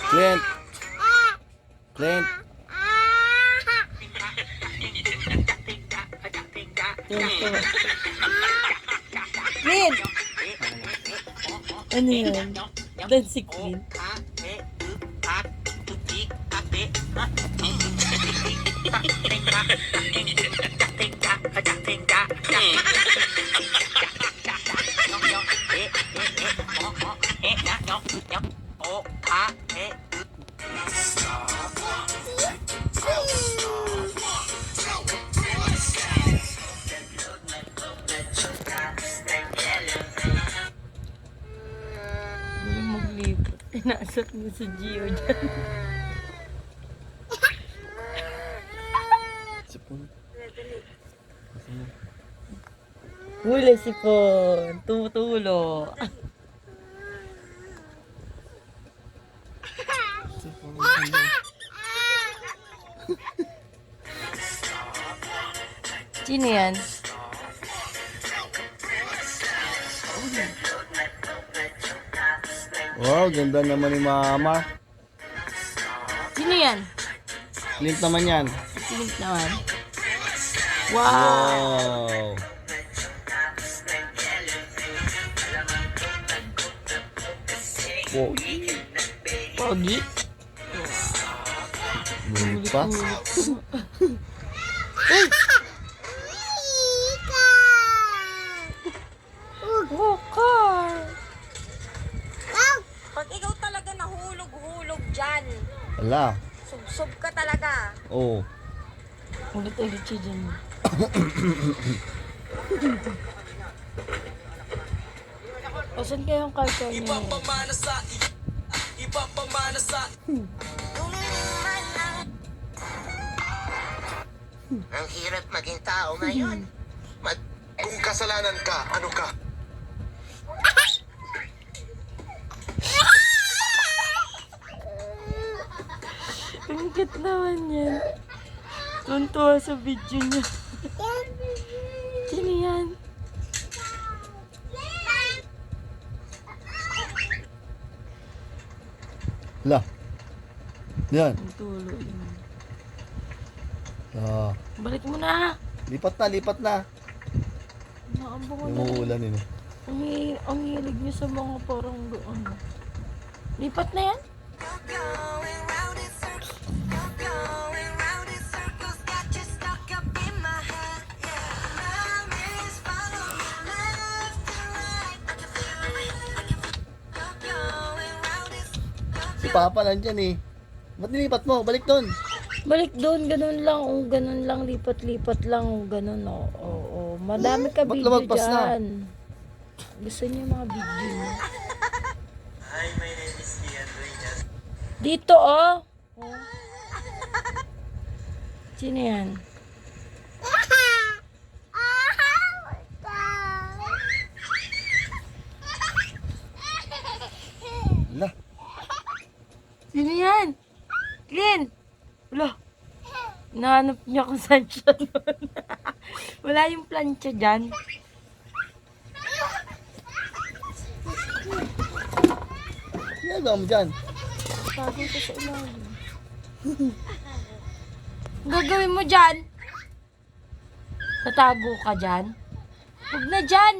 Clint. Clint. Clint! Ano yun? Dan si Clint. Hindi maglipat. Pinasok niya sa Gio dyan. Sipon. Huli si Pon. Tumutulo. Sipon. Sino yan? Wow, ganda naman ni Mama. Sino yan? Clint naman yan. Si Clint naman. Wow! Wow. Pogi. Pogi? Ngunit pa. Walker! Pag ikaw talaga nahulog-hulog dyan, Wala. sub-sub ka talaga. Oo. Ulit-ulit siya dyan. Asan kaya yung carton niya? Ang hirap maging tao ngayon. Kung kasalanan ka, ano ka? Ang cute naman yan. Tuntua sa video niya. Sino yan? Wala. Yan. Ang tulo yun. Ah. Balik mo na! Lipat na, lipat na. Naambungan na. Umuulan yun. Ang hilig niya sa mga parang ano. Lipat na yan? Si Papa nandyan eh. Ba't nilipat mo? Balik doon. Balik doon, ganun lang, lipat-lipat lang, ganun, oo. Madami ka Ba't video lumagpas na? dyan. Gusto niyo yung mga video niyo? Hi, my name is Leandro. Dito, oh. Sino yan? Wala. Sino yan? Clint! Wala. Nahanap niya kung saan siya nun. Wala yung plancha dyan. Ginagawa mo dyan. Tago ko sa ilalim. Ang gagawin mo dyan? Tatago ka dyan? Huwag na dyan!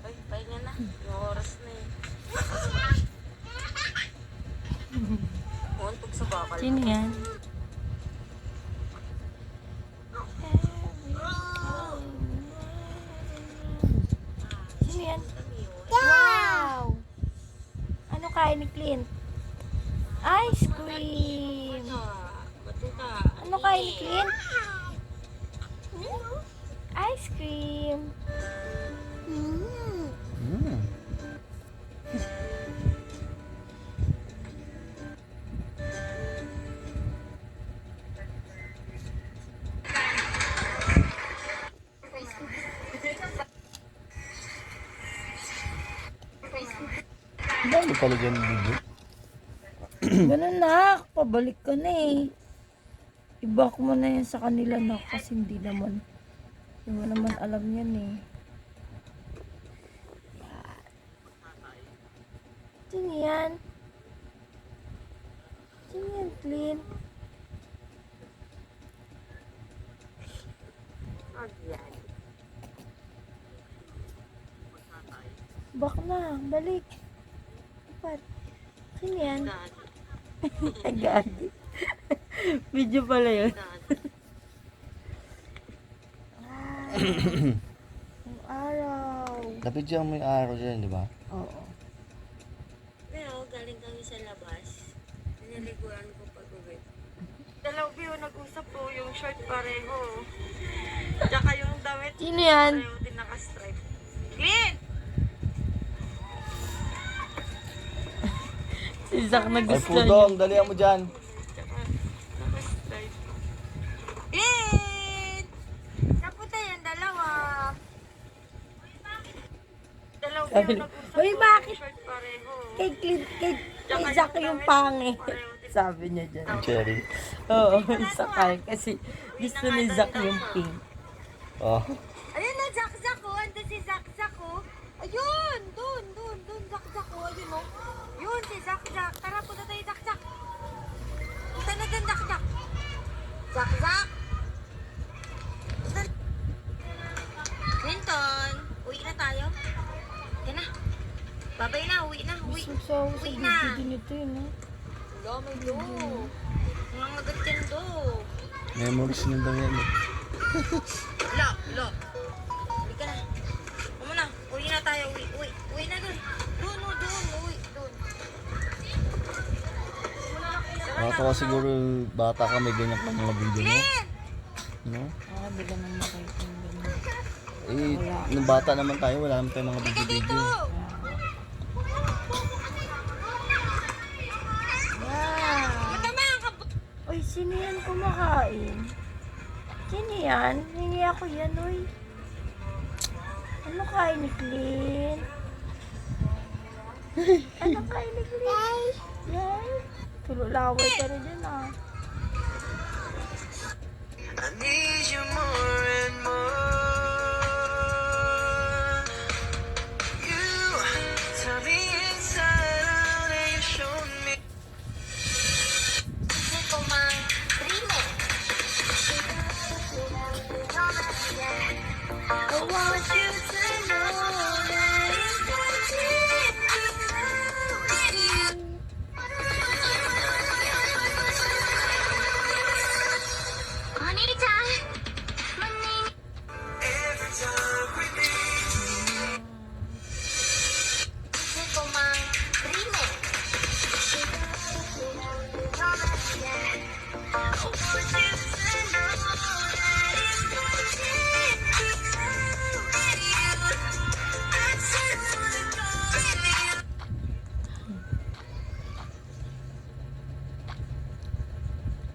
Ay, pahinga na. Yung oras na eh. Huwag sa bakal. Sino yan? Sino yan? Wow! Ano kain ni Clint? Ice cream! Ano kain ni Clint? Ice cream! Hmm. Dami pala dyan video. Ganun na, pabalik ka na eh. I-back mo na yan sa kanila na kasi hindi mo naman alam yan eh. yan? Sino yan, Clean? Ayan. Bak na, balik. Dapat. Sino yan? Agadi. Video pala yun. Ang araw. Dapat dyan may araw dyan, di ba? Oo. Pero galing kami sa labas. Naliguan ko pag-uwi. Dalaw view, nag-usap po yung short pareho. Tsaka yung damit. Sino yan? Pareho din naka-stripe. Clean! Si Zach Ay, nag-gusto Pudong, dalihan mo dyan. Tsaka naka-stripe. Clean! Napunta yan, dalawa. Dalaw view, Sabi niya, nag-usap "Uy, po bakit?" yung short pareho. Kay Zach yung pangit. Sabi niya dyan. Cherry. Oo, sakal. Kasi gusto ni Zach yung pink. Oh. Ayun na, Zak-Zak ko. Andun si Zak-Zak ko. Ayun! Doon, Zak-Zak ko. Ayun o. Yun, si Zak-Zak. Tara, punta tayo, Zak-Zak. Punta na dyan, Zak-Zak. Zak-Zak! Clinton, uwi na tayo. Yan na. Babay na, uwi na, uwi. Susaw sa Uwi na. video nito yun, ha? Wala, may do. Mga magat yan do. Memories na daw yan. Lo. Uwi ka na. Uwi na. Uwi na tayo. Uwi na dun. Dun. Uwi. Dun. Nakatawa siguro yung bata ka, may ganyan ka mga video mo. Clean! No? Ah, bigla nang makita yung ganun. Eh, nung bata naman tayo, wala naman tayong mga Halika dito! video-video. Wow! Matama ang kaput... Uy, sino yan kumakain? Sino yan? Hingi ako yan, uy. Ano kain ni Clint? Ano kain ni Clint? Yan. Tululaway ka rin dyan, ah. I need you more and more. You turn me inside out and you show me. Ito mang primo. I want you to know that it's Every time we meet. Ito mang primo.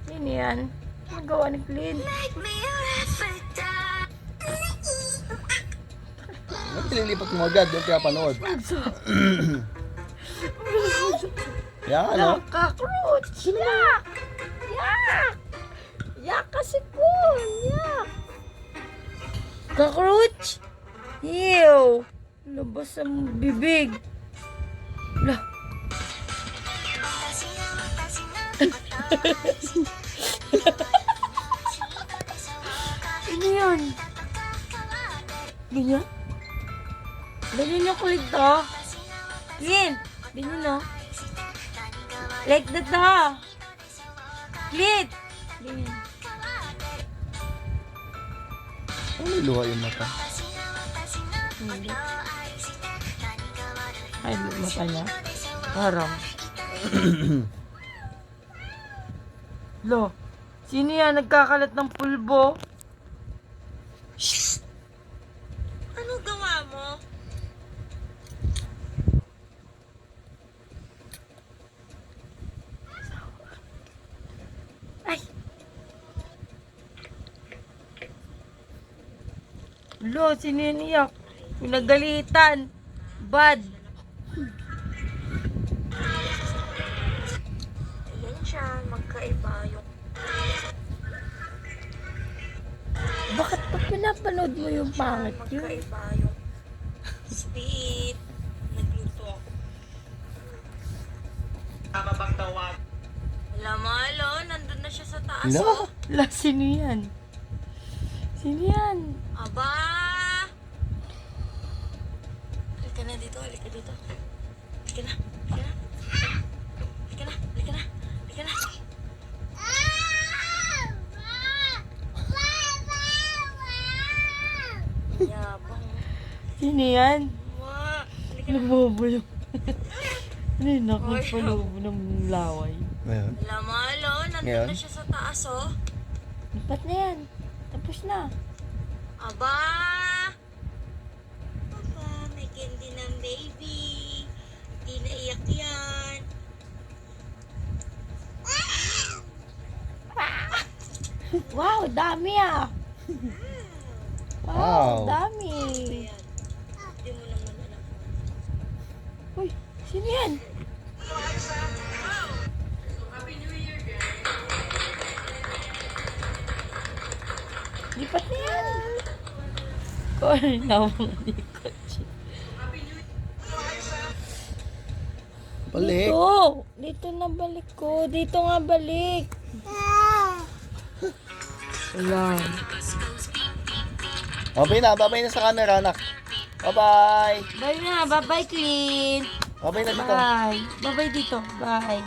Sino yan? Magawa ni Clint. Ba't nililipat mo agad? Doon kaya panood. Yan, ano? Cockroach! Yak! Yak! Yak kasi cool! Yak! Cockroach! Ew! Labas ang bibig. Lah. Ano yun? Ganyan? Ganyan yung kulit to? Clint! Ganyan no? Like that ha? Clint! Ganyan. Ano may luha yung mata? Hindi. Ay, mata niya. Parang. Lo, sino yan nagkakalat ng pulbo? Ano gawa mo? Ay! Lo, sino yan iyak? Pinagalitan. Bad. Ayan siya, magkaiba yung... Bakit pa pinapanood mo yung pangit yun? Magkaiba yung speed. Nagluto ako. aso. La, sino yan? Sino yan? Aba! Halika na dito, halika dito. Halika na, halika na. Halika na, halika na, halika na. Yabang. Sino yan? Wa. Halika na. Nagbubulong. Ano yun? Nakapalobo ng laway. Ngayon. Wala malo, nandun Ngayon? na siya sa taas, oh. Lipat na yan. Tapos na. Aba! Aba, may candy ng baby. Hindi naiyak yan. Wow, dami ah. Wow, Wow. dami. Ayan. Hindi mo naman alam. Uy, sino yan? Lipat na yan. Kung nawang likot siya. Balik. Dito. Dito na balik ko. Dito nga balik. Wala. Babay na sa camera, anak. Bye-bye. Bye na. Bye-bye, Clint. Bye-bye na dito. Bye. Bye-bye dito. Bye.